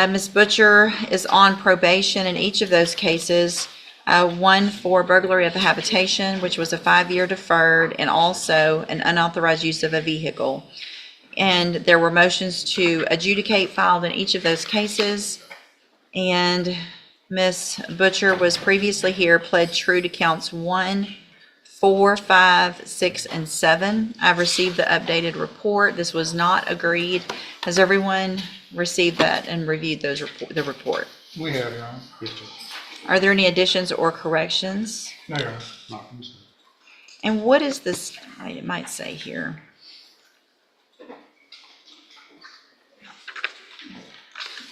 Ms. Butcher is on probation in each of those cases. One for burglary of the habitation, which was a 5-year deferred, and also an unauthorized use of a vehicle. And there were motions to adjudicate filed in each of those cases. And Ms. Butcher was previously here, pled true to counts 1, 4, 5, 6, and 7. I've received the updated report. This was not agreed. Has everyone received that and reviewed the report? We have, Your Honor. Yes, sir. Are there any additions or corrections? No, Your Honor. Not from the state. And what is this, it might say here.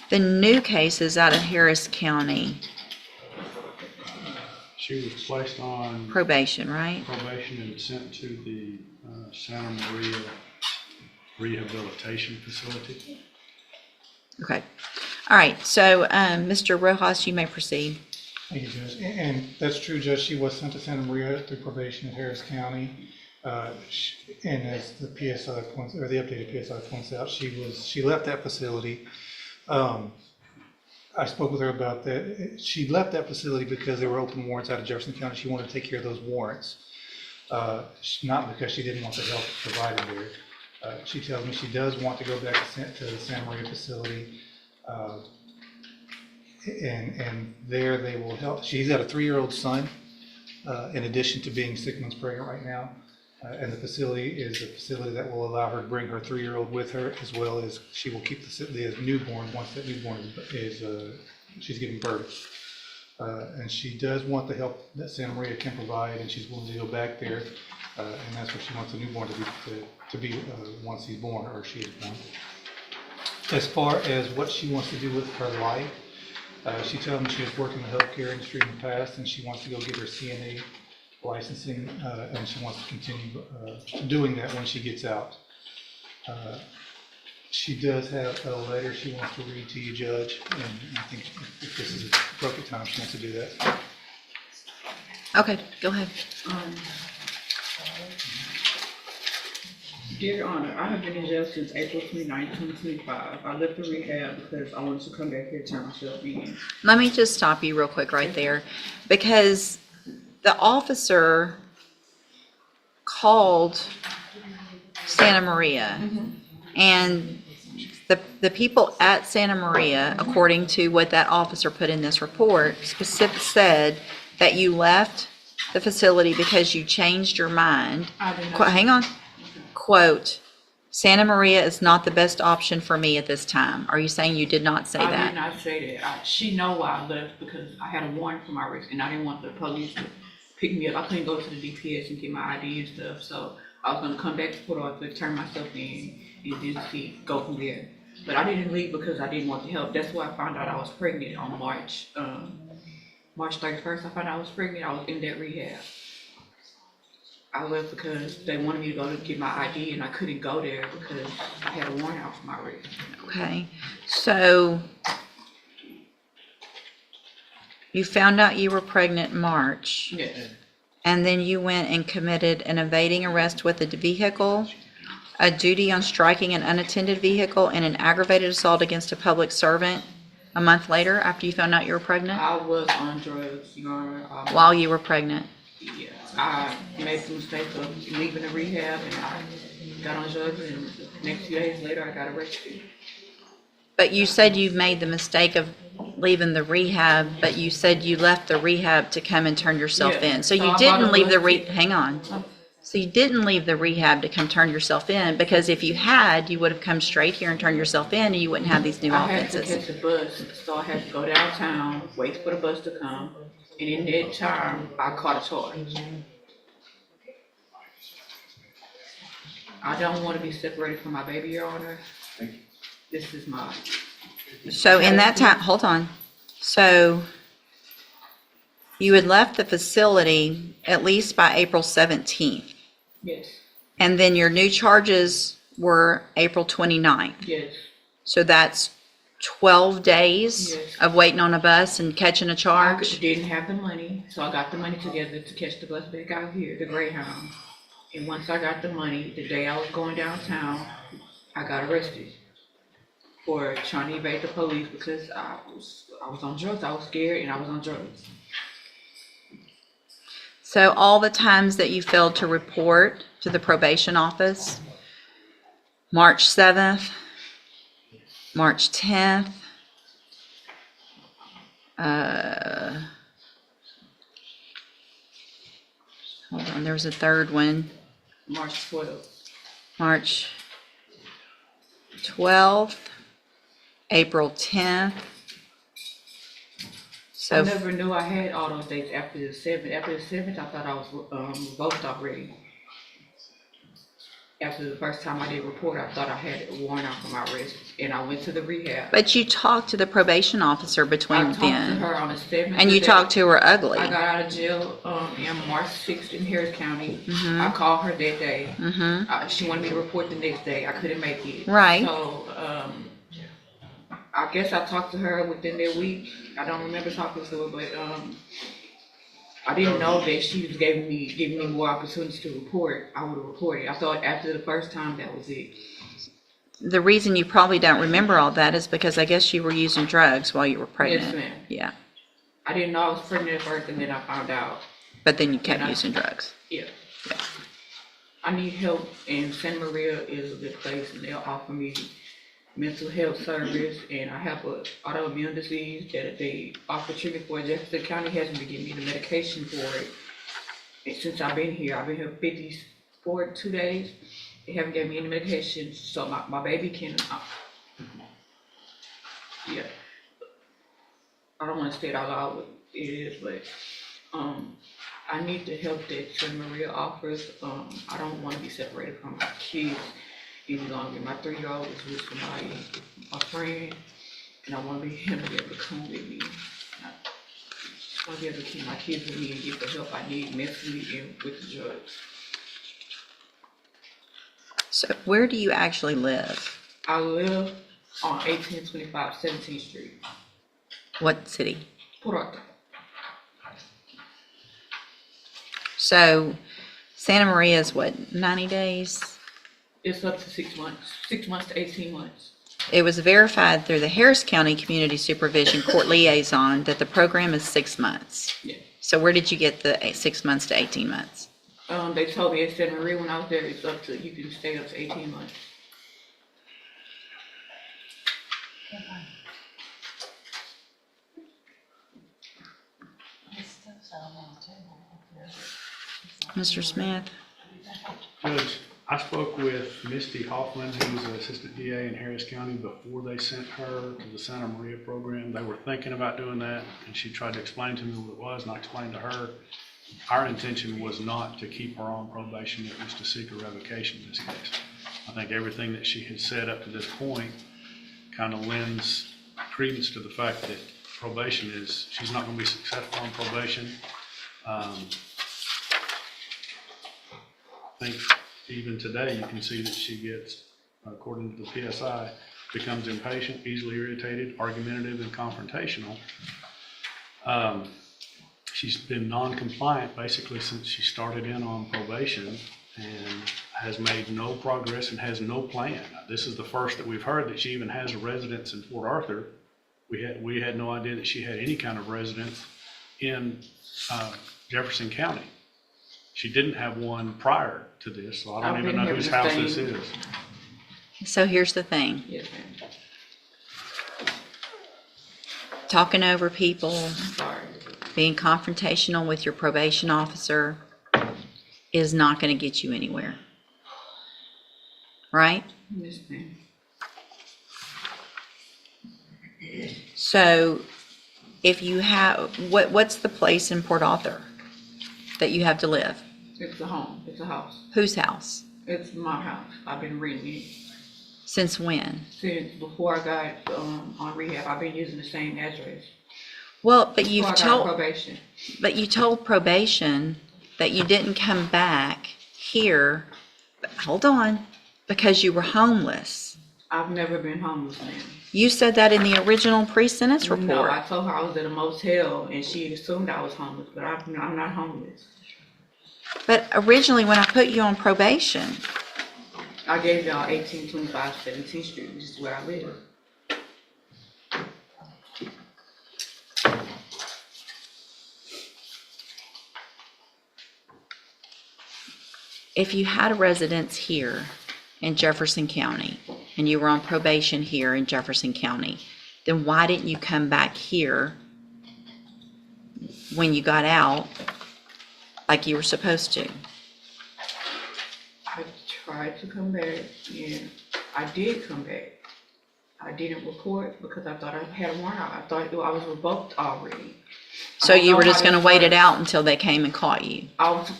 The new case is out of Harris County, She was placed on probation, right? probation and sent to the Santa Maria rehabilitation facility. Okay. All right, so Mr. Rojas, you may proceed. Thank you, Judge. And that's true, Judge. She was sent to Santa Maria through probation in Harris County. And as the PSI points, or the updated PSI points out, she left that facility. I spoke with her about that. She left that facility because there were open warrants out of Jefferson County. She wanted to take care of those warrants, not because she didn't want the help provided there. She tells me she does want to go back to the Santa Maria facility, and there they will help. She's got a 3-year-old son, in addition to being 6 months pregnant right now. And the facility is a facility that will allow her to bring her 3-year-old with her, as well as she will keep the newborn once that newborn is she's giving birth. And she does want the help that Santa Maria can provide, and she's willing to go back there. And that's what she wants the newborn to be once he's born, or she is born. As far as what she wants to do with her life, she tells me she has worked in the healthcare industry in the past, and she wants to go get her CNA licensing, and she wants to continue doing that when she gets out. She does have a letter she wants to read to you, Judge, and I think if this is the appropriate time, she wants to do that. Okay, go ahead. Dear Honor, I have been in jail since April 29, 2025. I left the rehab because I wanted to come back here and turn myself in. Let me just stop you real quick right there, because the officer called Santa Maria, and the people at Santa Maria, according to what that officer put in this report, said that you left the facility because you changed your mind. I did not. Hang on. Quote, Santa Maria is not the best option for me at this time. Are you saying you did not say I that? did not say that. She know why I left because I had a warrant for my arrest and I didn't want the police to pick me up. I couldn't go to the DPS and get my ID and stuff, so I was gonna come back to Port Arthur, turn myself in, and just go from there. But I didn't leave because I didn't want the help. That's why I found out I was pregnant on March 31st. I found out I was pregnant. I was in that rehab. I left because they wanted me to go to get my ID, and I couldn't go there because I had a warrant out for my arrest. Okay, so you found out you were pregnant in March, Yes. and then you went and committed an evading arrest with a vehicle, a duty on striking an unattended vehicle, and an aggravated assault against a public servant a month later after you found out you were pregnant? I was on drugs, Your Honor. While you were pregnant? Yeah, I made the mistake of leaving the rehab and I got on drugs, and the next few days later I got arrested. But you said you made the mistake of leaving the rehab, but you said you left the rehab to come and turn yourself Yeah. in. So So you I didn't bought a leave the little hang on. So you didn't leave the rehab to come turn yourself in, because if you had, you would have come straight here and turned yourself in, and you wouldn't have these new I had to offenses. catch a bus, so I had to go downtown, wait for the bus to come, and in that time, I caught a charge. I don't want to be separated from my baby, Your Honor. This is my, So in that time, hold on. So you had left the facility at least by April 17th. yes, And then your new charges were April 29th. yes, So that's 12 days Yes. of waiting on a bus and catching a I charge? didn't have the money, so I got the money together to catch the bus back out here, the Greyhound. And once I got the money, the day I was going downtown, I got arrested. for trying to evade the police because I was on drugs. I was scared and I was on drugs. So all the times that you failed to report to the probation office, March 7th, March 10th, hold on, there was a third one, March 12th. March 12th, April 10th. I So, never knew I had all those dates after the 7th. After the 7th, I thought I was revoked already. After the first time I did report, I thought I had a warrant out for my arrest, and I went to the rehab. but you talked to the probation officer I between talked to then, her on the 7th. and you talked to her ugly. I got out of jail in March 6th in Harris County. I called her that day. She wanted me to report the next day. I couldn't make it. Right. So I guess I talked to her within that week. I don't remember talking to her, but I didn't know that she was giving me more opportunities to report. I would have reported. I thought after the first time that was it. The reason you probably don't remember all that is because I guess you were using drugs while you were pregnant. Yes, ma'am. Yeah, I didn't know I was pregnant at first, and then I found out. but then you kept And I- using drugs. Yeah. I need help, and Santa Maria is a good place, and they'll offer me mental health service, and I have an autoimmune disease that they offer treatment for. Jefferson County hasn't been giving me the medication for it. And since I've been here 52 days. They haven't given me any medication, so my baby can, yeah. I don't want to say it out loud what it is, but I need the help that Santa Maria offers. I don't want to be separated from my kids any longer. My 3-year-old is with somebody, a friend, and I want to be him to be able to come with me. I just want to be able to keep my kids with me and get the help I need mentally and with the drugs. So where do you actually live? I live on 1825 17th Street, What city? Port Arthur. So Santa Maria is what, 90 days? It's up to 6 months, 6 months to 18 months. It was verified through the Harris County Community Supervision Court Liaison that the program is 6 months. Yeah. So where did you get the 6 months to 18 months? They told me at Santa Maria when I was there, it's up to, you can stay up to 18 months. Mr. Smith? Judge, I spoke with Misty Hoffman, who was an assistant DA in Harris County, before they sent her to the Santa Maria program. They were thinking about doing that, and she tried to explain to me what it was, and I explained to her. Our intention was not to keep her on probation, it was to seek a revocation in this case. I think everything that she has said up to this point kind of lends credence to the fact that probation is, she's not going to be successful on probation. I think even today, you can see that she gets, according to the PSI, becomes impatient, easily irritated, argumentative, and confrontational. She's been non-compliant basically since she started in on probation and has made no progress and has no plan. This is the first that we've heard that she even has a residence in Port Arthur. We had no idea that she had any kind of residence in Jefferson County. She didn't have one prior to this, so I don't even know whose house this is. So here's the thing. Yes, ma'am. Talking over people, Sorry. being confrontational with your probation officer is not going to get you anywhere. Right? Yes, ma'am. So if you have, what's the place in Port Arthur that you have to live? It's a home. It's a house. Whose house? It's my house. I've been renting it Since when? since before I got on rehab. I've been using the same address. Well, but you've Before I got told, probation. but you told probation that you didn't come back here, but hold on, because you were homeless. I've never been homeless, ma'am. You said that in the original pre-sentence No, report. I told her I was at a motel and she assumed I was homeless, but I'm not homeless. But originally, when I put you on probation, I gave y'all 1825 17th Street, which is where I live. if you had a residence here in Jefferson County and you were on probation here in Jefferson County, then why didn't you come back here when you got out like you were supposed to? I tried to come back, and I did come back. I didn't report because I thought I had a warrant out. I thought I was revoked already. So you were just gonna wait it out until they came and caught you?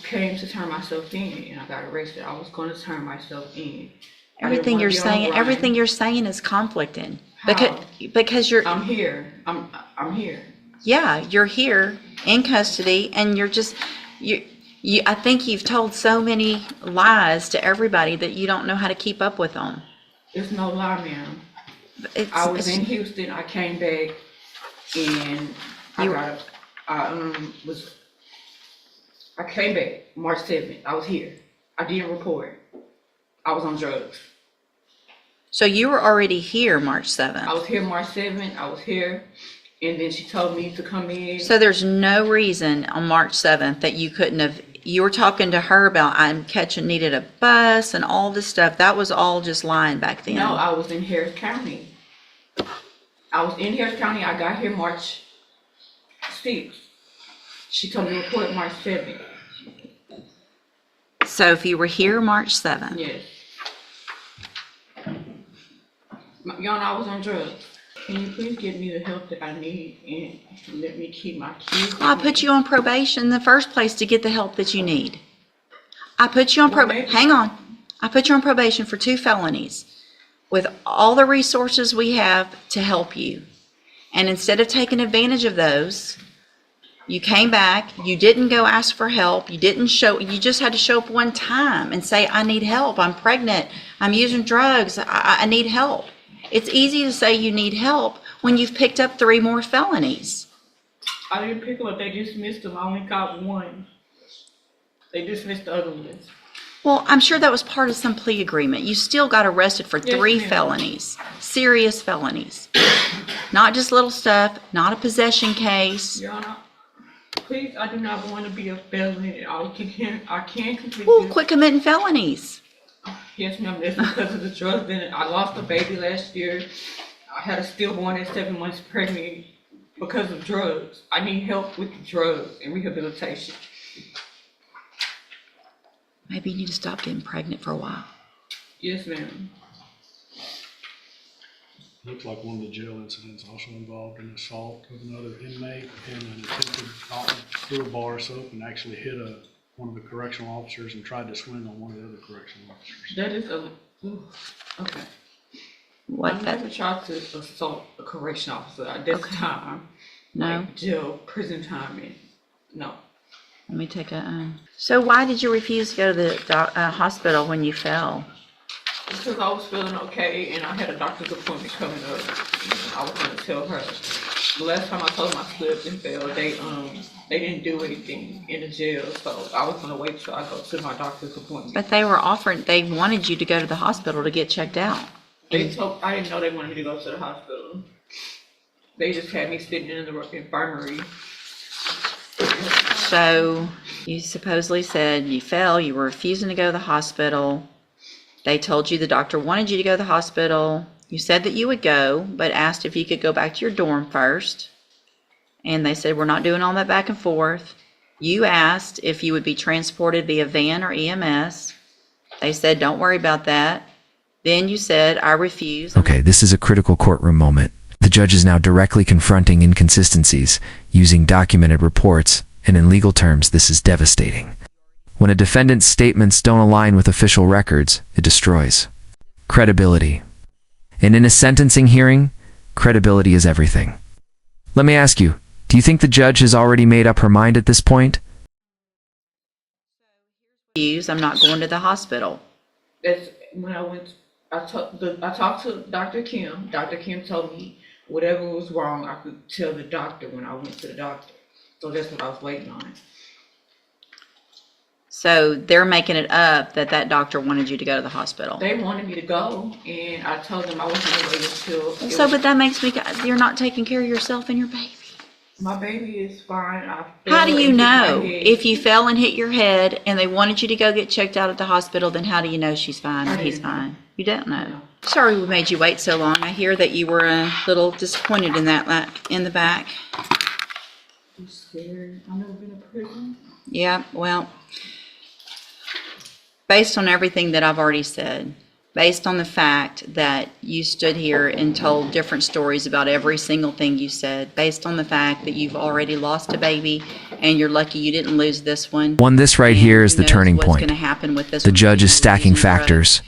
came to turn myself in, and I got arrested. I was gonna turn myself in. Everything you're saying is conflicting. How? Because you're, I'm here. I'm here. yeah, you're here in custody and you're just, I think you've told so many lies to everybody that you don't know how to keep up with them. There's no lie, ma'am. I was in Houston. I came back, and I came back March 7th. I was here. I didn't report. I was on drugs. So you were already here March 7th. I was here March 7th. I was here, and then she told me to come in. So there's no reason on March 7th that you couldn't have, you were talking to her about needed a bus and all this stuff. That was all just lying back then. No, I was in Harris County. I got here March 6th. She told me to report March 7th. So if you were here March 7th. Yes. Your Honor, I was on drugs. Can you please give me the help that I need and let me keep my kids? I put you on probation in the first place to get the help that you need. I put you on probation. Hang on. I put you on probation for 2 felonies with all the resources we have to help you. And instead of taking advantage of those, you came back, you didn't go ask for help, you just had to show up one time and say, I need help, I'm pregnant, I'm using drugs, I need help. It's easy to say you need help when you've picked up 3 more felonies. I didn't pick them up, they dismissed them, I only got 1. They dismissed the other ones. Well, I'm sure that was part of some plea agreement. You still got arrested for 3 felonies, serious felonies. Not just little stuff, not a possession case. Your Honor, please, I do not want to be a felon. I can't complete Well, this. quit committing felonies. Yes, ma'am, that's because of the drugs. Then I lost a baby last year. I had a stillborn at 7 months pregnant because of drugs. I need help with the drugs and rehabilitation. Maybe you need to stop getting pregnant for a while. Yes, ma'am. Looks like one of the jail incidents also involved an assault of another inmate and an attempted threw a bar of soap and actually hit one of the correctional officers and tried to swing on one of the other correctional officers. That is okay. I never tried to assault a correctional officer at this time. No. Like jail, prison time, no. Let me take a. So why did you refuse to go to the hospital when you fell? Because I was feeling okay and I had a doctor's appointment coming up. And I was going to tell her. The last time I told them I slipped and fell, they didn't do anything in the jail, so I was going to wait till I go to my doctor's appointment. But they wanted you to go to the hospital to get checked out. I didn't know they wanted me to go to the hospital. They just had me sitting in the infirmary. So you supposedly said you fell, you were refusing to go to the hospital. They told you the doctor wanted you to go to the hospital. You said that you would go, but asked if you could go back to your dorm first. And they said, we're not doing all that back and forth. You asked if you would be transported via van or EMS. They said, don't worry about that. Then you said, I refuse. Okay, this is a critical courtroom moment. The judge is now directly confronting inconsistencies, using documented reports, and in legal terms, this is devastating. When a defendant's statements don't align with official records, it destroys credibility. And in a sentencing hearing, credibility is everything. Let me ask you, do you think the judge has already made up her mind at this point? I'm not going to the hospital. That's when I talked to Dr. Kim. Dr. Kim told me whatever was wrong, I could tell the doctor when I went to the doctor. So that's what I was waiting on. So they're making it up that doctor wanted you to go to the hospital. They wanted me to go, and I told them I was going to wait until. But that makes me, you're not taking care of yourself and your baby. My baby is fine. How do you know? If If you fell and hit your head and they wanted you to go get checked out at the hospital, then how do you know she's fine or he's fine? You don't know. Sorry we made you wait so long. I hear that you were a little disappointed in that in the back. I'm scared. I've never been in prison. Yeah, well, based on everything that I've already said, based on the fact that you stood here and told different stories about every single thing you said, based on the fact that you've already lost a baby and you're lucky you didn't lose this one. This right and here is who the knows turning what's point. gonna happen with this The one judge is being stacking using drugs. factors: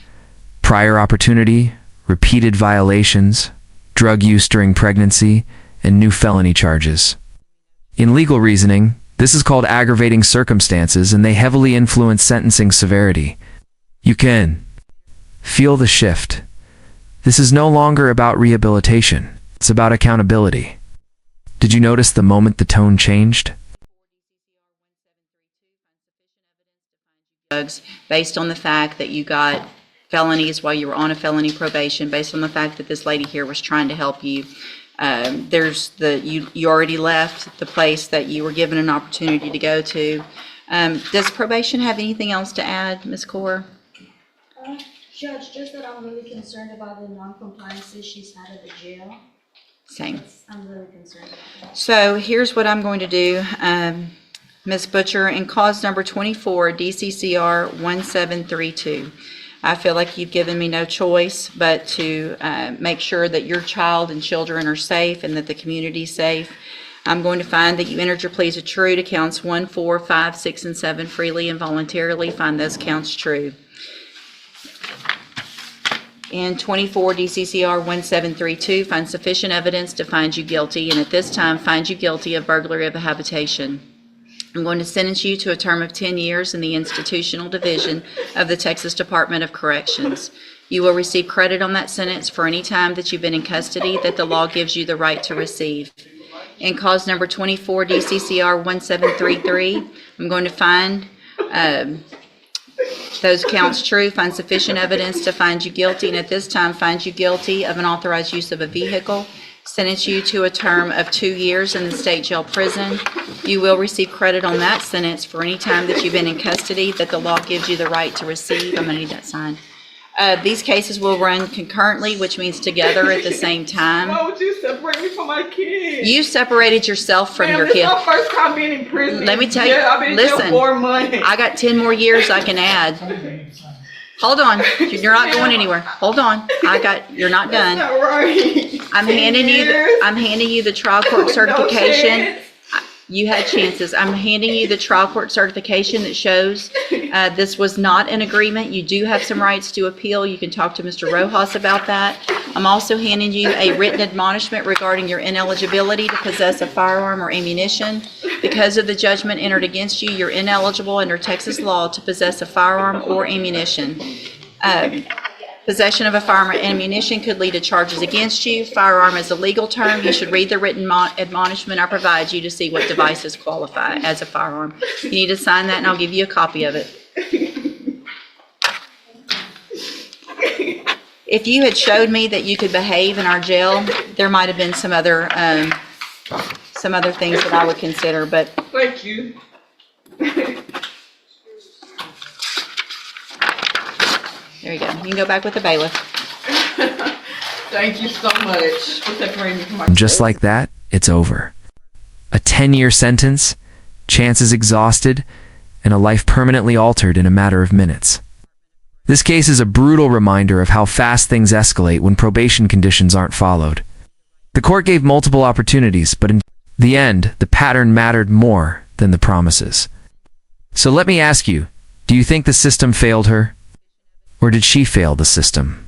prior opportunity, repeated violations, drug use during pregnancy, and new felony charges. In legal reasoning, this is called aggravating circumstances, and they heavily influence sentencing severity. You can feel the shift. This is no longer about rehabilitation. It's about accountability. Did you notice the moment the tone changed? Drugs, based on the fact that you got felonies while you were on a felony probation, based on the fact that this lady here was trying to help you. You already left the place that you were given an opportunity to go to. Does probation have anything else to add, Ms. Kaur? Judge, just that I'm really concerned about the non-compliances she's had at the jail. Same. I'm really concerned about that. So here's what I'm going to do, Ms. Butcher, in cause number 24, DCCR 1732. I feel like you've given me no choice but to make sure that your child and children are safe and that the community's safe. I'm going to find that you entered your pleas of true to counts 1, 4, 5, 6, and 7 freely and voluntarily. Find those counts true. In 24 DCCR 1732, find sufficient evidence to find you guilty, and at this time find you guilty of burglary of a habitation. I'm going to sentence you to a term of 10 years in the institutional division of the Texas Department of Corrections. You will receive credit on that sentence for any time that you've been in custody that the law gives you the right to receive. In cause number 24 DCCR 1733, I'm going to find those counts true, find sufficient evidence to find you guilty, and at this time find you guilty of unauthorized use of a vehicle, sentence you to a term of 2 years in the state jail prison. You will receive credit on that sentence for any time that you've been in custody that the law gives you the right to receive. I'm going to need that signed. These cases will run concurrently, which means together at the same time. Why would you separate me from my kids? You separated yourself from your This kid. is my first time being in prison. Let me tell you, I've been in jail listen, 4 months. I got 10 more years I can add. Hold on, you're not going anywhere. Hold on, you're not done. That's not right. I'm handing you the trial court certification. chance. You had chances. I'm handing you the trial court certification that shows this was not an agreement. You do have some rights to appeal. You can talk to Mr. Rojas about that. I'm also handing you a written admonishment regarding your ineligibility to possess a firearm or ammunition. Because of the judgment entered against you, you're ineligible under Texas law to possess a firearm or ammunition. Possession of a firearm or ammunition could lead to charges against you. Firearm is a legal term. You should read the written admonishment I provide you to see what devices qualify as a firearm. You need to sign that and I'll give you a copy of it. If you had showed me that you could behave in our jail, there might have been some other things that I would consider, but Thank you. there you go. You can go back with the bailiff. Thank you so much for separating me from my Just kids. like that, it's over. A 10-year sentence, chances exhausted, and a life permanently altered in a matter of minutes. This case is a brutal reminder of how fast things escalate when probation conditions aren't followed. The court gave multiple opportunities, but in the end, the pattern mattered more than the promises. So let me ask you, do you think the system failed her? Or did she fail the system?